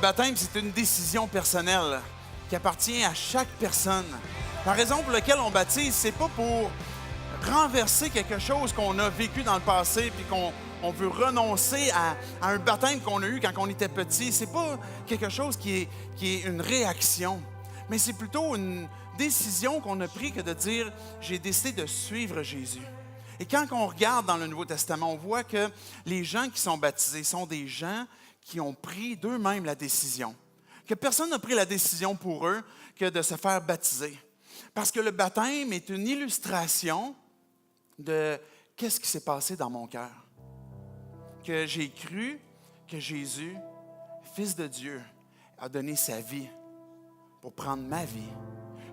baptême, c'est une décision personnelle qui appartient à chaque personne. La raison pour laquelle on baptise, c'est pas pour renverser quelque chose qu'on a vécu dans le passé puis qu'on veut renoncer à un baptême qu'on a eu quand on était petit. C'est pas quelque chose qui est une réaction, mais c'est plutôt une décision qu'on a prise que de dire « j'ai décidé de suivre Jésus ». Et quand on regarde dans le Nouveau Testament, on voit que les gens qui sont baptisés sont des gens qui ont pris d'eux-mêmes la décision. Que personne n'a pris la décision pour eux que de se faire baptiser. Parce que le baptême est une illustration de qu'est-ce qui s'est passé dans mon cœur. Que j'ai cru que Jésus, Fils de Dieu, a donné sa vie pour prendre ma vie.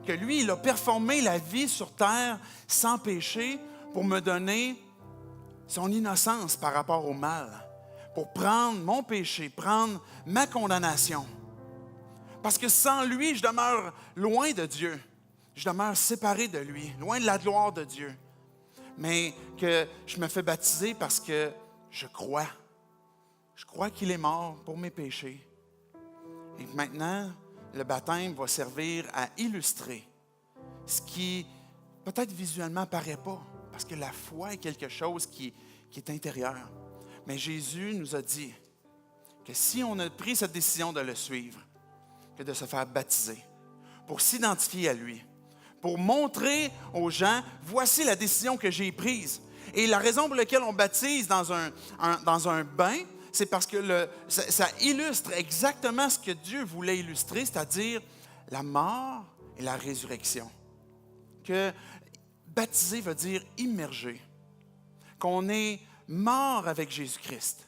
Que lui, il a performé la vie sur terre sans péché pour me donner son innocence par rapport au mal, pour prendre mon péché, prendre ma condamnation. Parce que sans lui, je demeure loin de Dieu. Je demeure séparé de lui, loin de la gloire de Dieu. Mais que je me fais baptiser parce que je crois. Je crois qu'il est mort pour mes péchés. Et que maintenant, le baptême va servir à illustrer ce qui, peut-être visuellement, paraît pas. Parce que la foi est quelque chose qui est intérieur. Mais Jésus nous a dit que si on a pris cette décision de le suivre, que de se faire baptiser, pour s'identifier à lui, pour montrer aux gens, voici la décision que j'ai prise. Et la raison pour laquelle on baptise dans un bain, c'est parce que ça illustre exactement ce que Dieu voulait illustrer, c'est-à-dire la mort et la résurrection. Que baptiser veut dire immerger, qu'on est mort avec Jésus-Christ.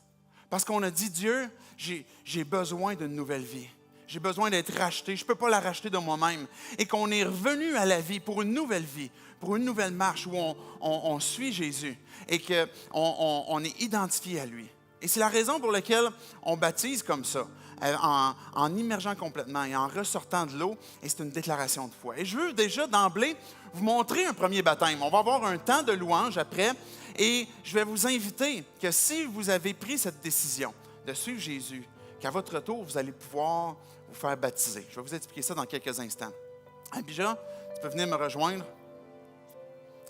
Parce qu'on a dit, Dieu, j'ai besoin d'une nouvelle vie. J'ai besoin d'être racheté. Je ne peux pas la racheter de moi-même. Et qu'on est revenu à la vie pour une nouvelle vie, pour une nouvelle marche où on suit Jésus et qu'on est identifié à lui. Et c'est la raison pour laquelle on baptise comme ça, en immergeant complètement et en ressortant de l'eau. Et c'est une déclaration de foi. Et je veux déjà d'emblée vous montrer un premier baptême. On va avoir un temps de louange après. Et je vais vous inviter que si vous avez pris cette décision de suivre Jésus, qu'à votre retour, vous allez pouvoir vous faire baptiser. Je vais vous expliquer ça dans quelques instants. Abija, tu peux venir me rejoindre.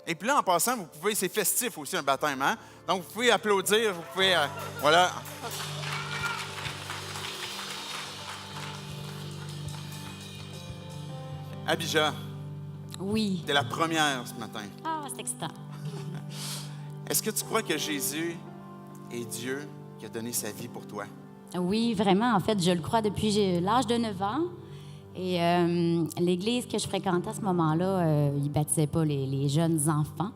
Et puis là, en passant, vous pouvez, c'est festif aussi un baptême, hein? Donc, vous pouvez applaudir, vous pouvez, voilà. Abija. Oui. Tu es la première ce matin. Ah, c'est excitant. Est-ce que tu crois que Jésus est Dieu qui a donné sa vie pour toi? Oui, vraiment. En fait, je le crois depuis l'âge de 9 ans. Et l'église que je fréquentais à ce moment-là, ils ne baptisaient pas les jeunes enfants.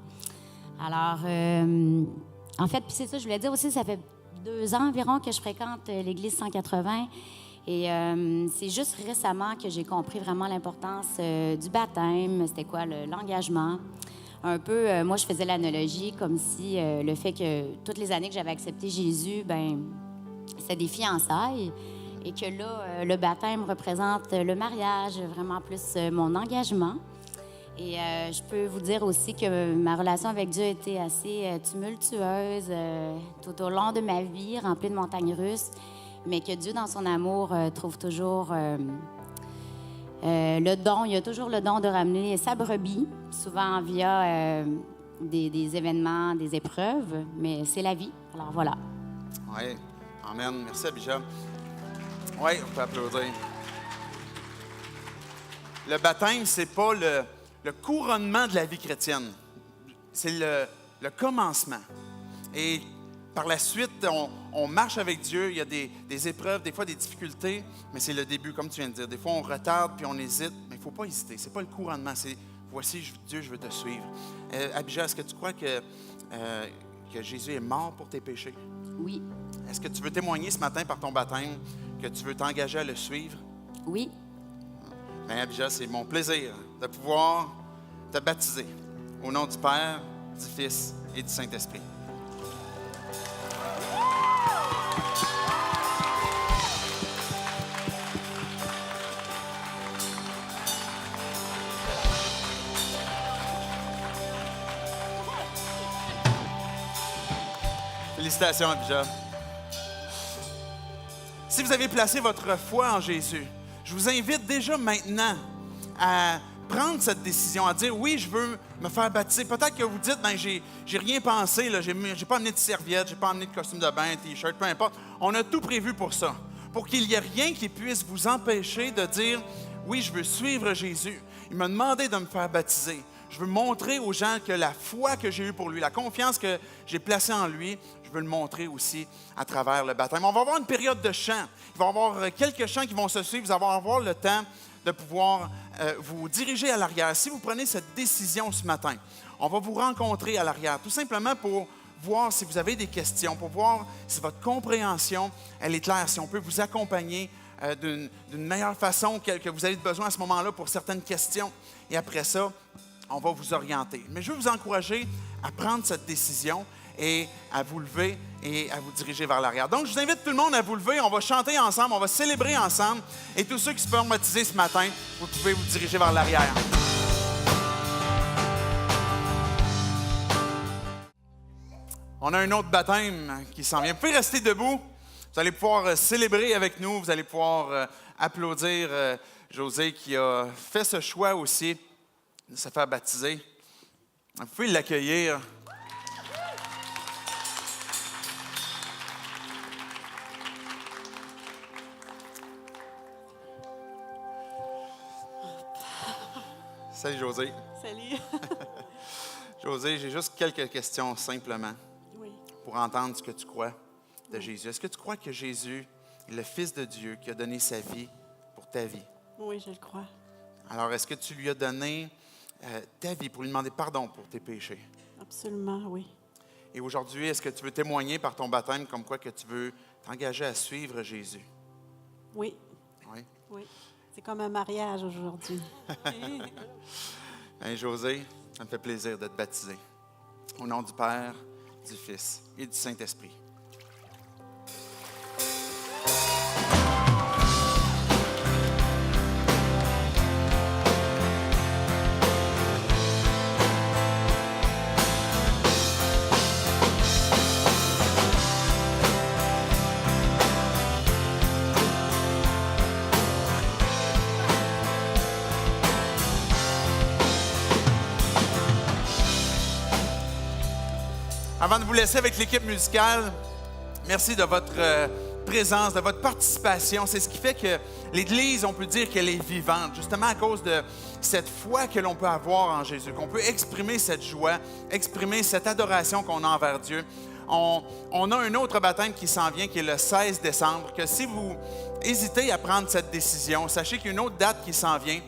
Alors, en fait, puis c'est ça, je voulais dire aussi, ça fait 2 ans environ que je fréquente l'église 180. Et c'est juste récemment que j'ai compris vraiment l'importance du baptême, c'était quoi l'engagement. Un peu, moi, je faisais l'analogie comme si le fait que toutes les années que j'avais accepté Jésus, ben c'était des fiançailles. Et que là, le baptême représente le mariage, vraiment plus mon engagement. Et je peux vous dire aussi que ma relation avec Dieu a été assez tumultueuse tout au long de ma vie, remplie de montagnes russes, mais que Dieu, dans son amour, trouve toujours le don. Il a toujours le don de ramener sa brebis, souvent via des événements, des épreuves, mais c'est la vie. Alors voilà. Oui, amen. Merci, Abija. Oui, on peut applaudir. Le baptême, ce n'est pas le couronnement de la vie chrétienne. C'est le commencement. Et par la suite, on marche avec Dieu. Il y a des épreuves, des fois des difficultés, mais c'est le début, comme tu viens de dire. Des fois, on retarde puis on hésite, mais il ne faut pas hésiter. Ce n'est pas le couronnement, c'est « Voici, Dieu, je veux te suivre ». Abija, est-ce que tu crois que Jésus est mort pour tes péchés? Oui. Est-ce que tu veux témoigner ce matin par ton baptême que tu veux t'engager à le suivre? Oui. Bien, Abija, c'est mon plaisir de pouvoir te baptiser au nom du Père, du Fils et du Saint-Esprit. Félicitations, Abija. Si vous avez placé votre foi en Jésus, je vous invite déjà maintenant à prendre cette décision, à dire oui, je veux me faire baptiser. Peut-être que vous dites, ben j'ai rien pensé, là, j'ai pas amené de serviette, j'ai pas amené de costume de bain, t-shirt, peu importe. On a tout prévu pour ça, pour qu'il n'y ait rien qui puisse vous empêcher de dire oui, je veux suivre Jésus. Il m'a demandé de me faire baptiser. Je veux montrer aux gens que la foi que j'ai eue pour lui, la confiance que j'ai placée en lui, je veux le montrer aussi à travers le baptême. On va avoir une période de chant. Il va y avoir quelques chants qui vont se suivre. Vous allez avoir le temps de pouvoir vous diriger à l'arrière. Si vous prenez cette décision ce matin, on va vous rencontrer à l'arrière, tout simplement pour voir si vous avez des questions, pour voir si votre compréhension elle est claire, si on peut vous accompagner d'une meilleure façon que vous avez besoin à ce moment-là pour certaines questions. Et après ça, on va vous orienter. Mais je veux vous encourager à prendre cette décision et à vous lever et à vous diriger vers l'arrière. Donc, je vous invite tout le monde à vous lever. On va chanter ensemble, on va célébrer ensemble. Et tous ceux qui se sont baptisés ce matin, vous pouvez vous diriger vers l'arrière. On a un autre baptême qui s'en vient. Vous pouvez rester debout. Vous allez pouvoir célébrer avec nous. Vous allez pouvoir applaudir José qui a fait ce choix aussi de se faire baptiser. Vous pouvez l'accueillir. Salut José. Salut. José, j'ai juste quelques questions simplement Oui. pour entendre ce que tu crois de Jésus. Est-ce que tu crois que Jésus est le Fils de Dieu qui a donné sa vie pour ta vie? Oui, je le crois. Alors, est-ce que tu lui as donné ta vie pour lui demander pardon pour tes péchés? Absolument, oui. Et aujourd'hui, est-ce que tu veux témoigner par ton baptême comme quoi que tu veux t'engager à suivre Jésus? Oui. Oui. Oui. C'est comme un mariage aujourd'hui. Bien, José, ça me fait plaisir de te baptiser. Au nom du Père, du Fils et du Saint-Esprit. Avant de vous laisser avec l'équipe musicale, merci de votre présence, de votre participation. C'est ce qui fait que l'Église, on peut dire qu'elle est vivante, justement à cause de cette foi que l'on peut avoir en Jésus, qu'on peut exprimer cette joie, exprimer cette adoration qu'on a envers Dieu. On a un autre baptême qui s'en vient, qui est le 16 décembre, que si vous hésitez à prendre cette décision, sachez qu'il y a une autre date qui s'en vient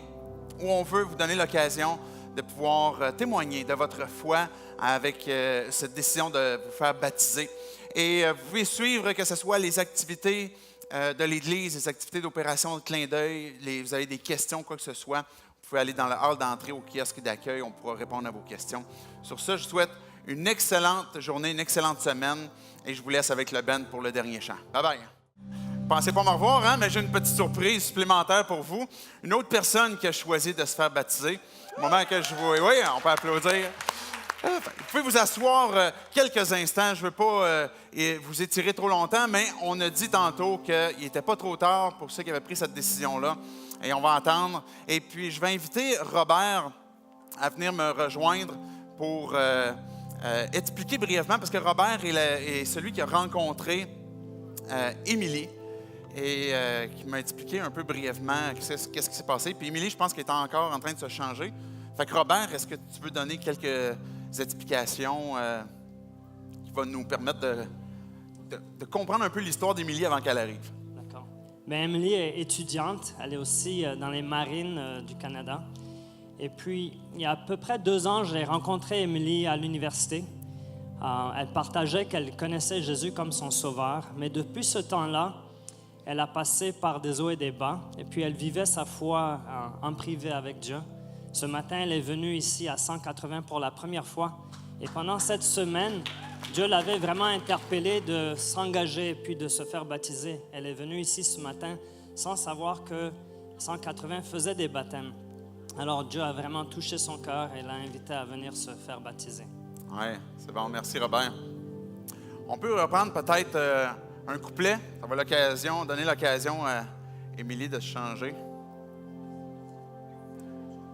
où on veut vous donner l'occasion de pouvoir témoigner de votre foi avec cette décision de vous faire baptiser. Et vous pouvez suivre que ce soit les activités de l'Église, les activités d'opération de clin d'œil, vous avez des questions, quoi que ce soit, vous pouvez aller dans le hall d'entrée au kiosque d'accueil, on pourra répondre à vos questions. Sur ça, je vous souhaite une excellente journée, une excellente semaine et je vous laisse avec le band pour le dernier chant. Bye bye! Pensez pas me revoir, hein? Mais j'ai une petite surprise supplémentaire pour vous. Une autre personne qui a choisi de se faire baptiser. Au moment que je vous... Oui, on peut applaudir. Vous pouvez vous asseoir quelques instants. Je ne veux pas vous étirer trop longtemps, mais on a dit tantôt qu'il n'était pas trop tard pour ceux qui avaient pris cette décision-là. Et on va entendre. Et puis, je vais inviter Robert à venir me rejoindre pour expliquer brièvement, parce que Robert est celui qui a rencontré Émilie et qui m'a expliqué un peu brièvement qu'est-ce qui s'est passé. Puis Émilie, je pense qu'elle est encore en train de se changer. Fait que Robert, est-ce que tu veux donner quelques explications qui vont nous permettre de comprendre un peu l'histoire d'Émilie avant qu'elle arrive? D'accord. Bien, Émilie est étudiante. Elle est aussi dans les marines du Canada. Et puis, il y a à peu près 2 ans, j'ai rencontré Émilie à l'université. Elle partageait qu'elle connaissait Jésus comme son sauveur. Mais depuis ce temps-là, elle a passé par des hauts et des bas. Et puis, elle vivait sa foi en privé avec Dieu. Ce matin, elle est venue ici à 180 pour la première fois. Et pendant cette semaine, Dieu l'avait vraiment interpellée de s'engager et puis de se faire baptiser. Elle est venue ici ce matin sans savoir que 180 faisait des baptêmes. Alors Dieu a vraiment touché son cœur et l'a invité à venir se faire baptiser. Oui, c'est bon. Merci, Robert. On peut reprendre peut-être un couplet. Ça va donner l'occasion à Émilie de se changer.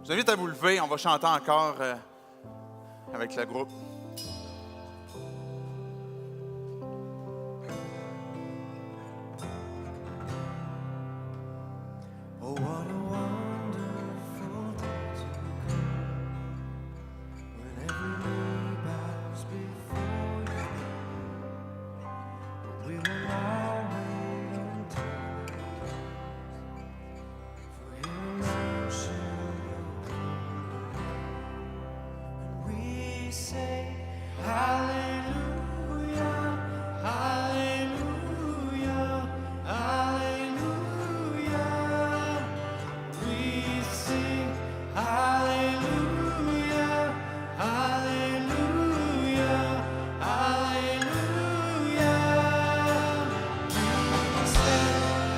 Je vous invite à vous lever. On va chanter encore avec le groupe. Oh, what a wonderful day to come when every knee bows before you. But we will all wait until for your mercy, your glory. And we say, Hallelujah, Hallelujah, Hallelujah. We sing Hallelujah, Hallelujah, Hallelujah. We say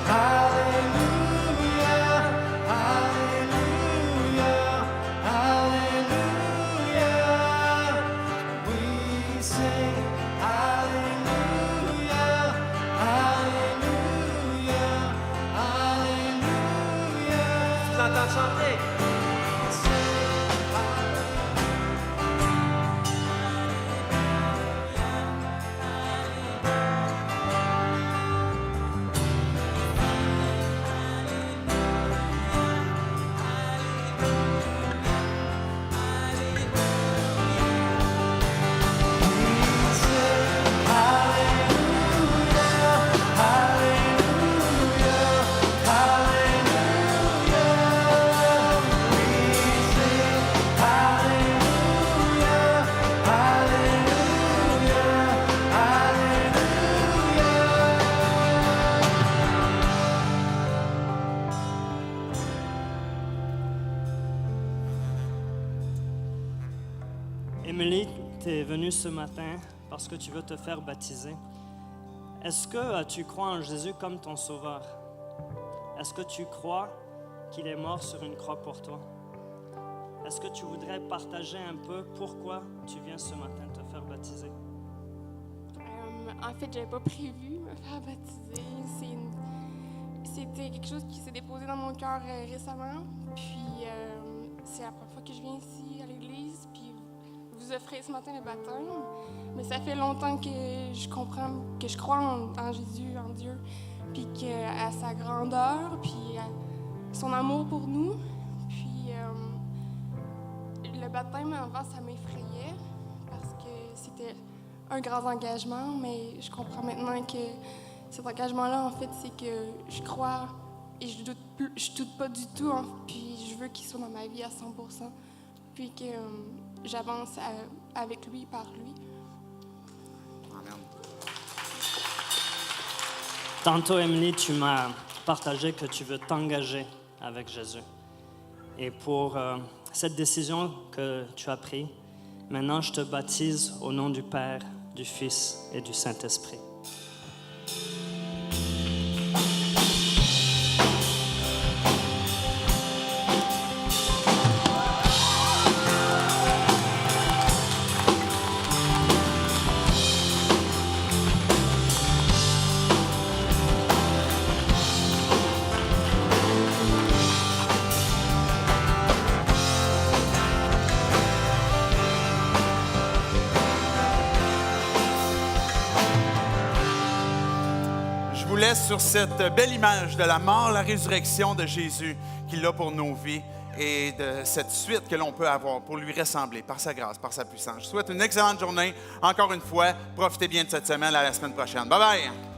Hallelujah, Hallelujah, Hallelujah. We say Hallelujah, Hallelujah, Hallelujah. Je vous entends chanter. Émilie, tu es venue ce matin parce que tu veux te faire baptiser. Est-ce que tu crois en Jésus comme ton sauveur? Est-ce que tu crois qu'il est mort sur une croix pour toi? Est-ce que tu voudrais partager un peu pourquoi tu viens ce matin te faire baptiser? En fait, j'avais pas prévu me faire baptiser. C'était quelque chose qui s'est déposé dans mon cœur récemment. Puis c'est la première fois que je viens ici à l'église. Puis vous offrez ce matin le baptême. Mais ça fait longtemps que je comprends, que je crois en Jésus, en Dieu. Puis à sa grandeur, puis à son amour pour nous. Puis le baptême avant, ça m'effrayait parce que c'était un grand engagement, mais je comprends maintenant que cet engagement-là, en fait, c'est que je crois et je doute pas du tout, hein, puis je veux qu'il soit dans ma vie à 100%, puis que j'avance avec lui, par lui. Amen. Tantôt, Émilie, tu m'as partagé que tu veux t'engager avec Jésus. Et pour cette décision que tu as prise, maintenant, je te baptise au nom du Père, du Fils et du Saint-Esprit. Je vous laisse sur cette belle image de la mort, la résurrection de Jésus qu'il a pour nos vies et de cette suite que l'on peut avoir pour lui ressembler par sa grâce, par sa puissance. Je vous souhaite une excellente journée. Encore une fois, profitez bien de cette semaine. À la semaine prochaine. Bye bye!